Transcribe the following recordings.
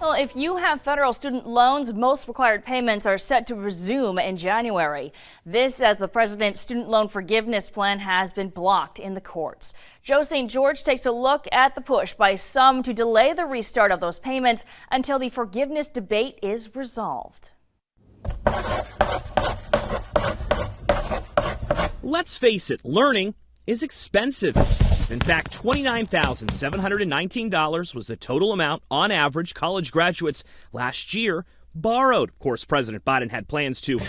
Well, if you have federal student loans, most required payments are set to resume in January. This as the president's student loan forgiveness plan has been blocked in the courts. Joe St. George takes a look at the push by some to delay the restart of those payments until the forgiveness debate is resolved. Let's face it, learning is expensive. In fact, $29,719 was the total amount, on average, college graduates last year borrowed. Of course, President Biden had plans to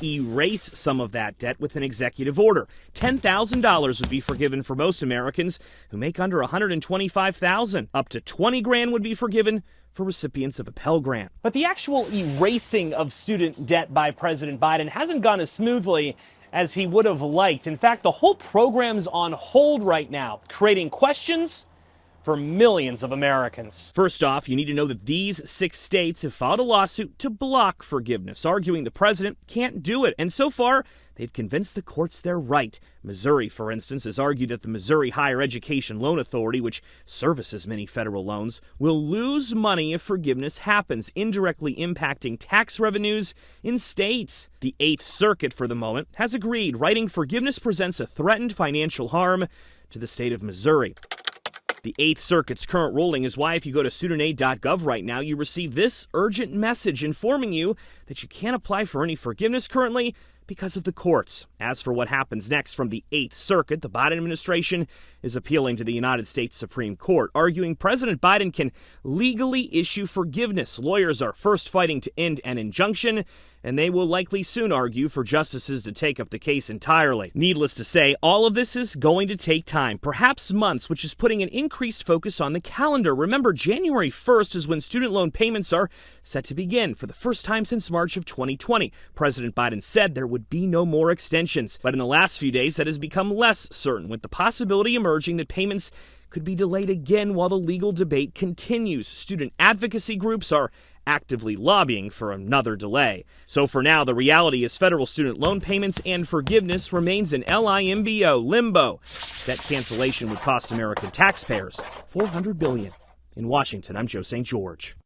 erase some of that debt with an executive order. $10,000 would be forgiven for most Americans who make under $125,000. Up to $20,000 would be forgiven for recipients of a Pell Grant. But the actual erasing of student debt by President Biden hasn't gone as smoothly as he would have liked. In fact, the whole program's on hold right now, creating questions for millions of Americans. First off, you need to know that these 6 states have filed a lawsuit to block forgiveness, arguing the president can't do it. And so far, they've convinced the courts they're right. Missouri, for instance, has argued that the Missouri Higher Education Loan Authority, which services many federal loans, will lose money if forgiveness happens, indirectly impacting tax revenues in states. The 8th Circuit, for the moment, has agreed, writing forgiveness presents a threatened financial harm to the state of Missouri. The 8th Circuit's current ruling is why if you go to studentaid.gov right now, you receive this urgent message informing you that you can't apply for any forgiveness currently because of the courts. As for what happens next from the 8th Circuit, the Biden administration is appealing to the United States Supreme Court, arguing President Biden can legally issue forgiveness. Lawyers are first fighting to end an injunction, and they will likely soon argue for justices to take up the case entirely. Needless to say, all of this is going to take time, perhaps months, which is putting an increased focus on the calendar. Remember, January 1st is when student loan payments are set to begin for the first time since March of 2020. President Biden said there would be no more extensions, but in the last few days that has become less certain, with the possibility emerging that payments could be delayed again while the legal debate continues. Student advocacy groups are actively lobbying for another delay. So for now, the reality is federal student loan payments and forgiveness remains in limbo. That cancellation would cost American taxpayers $400 billion. In Washington, I'm Joe St. George.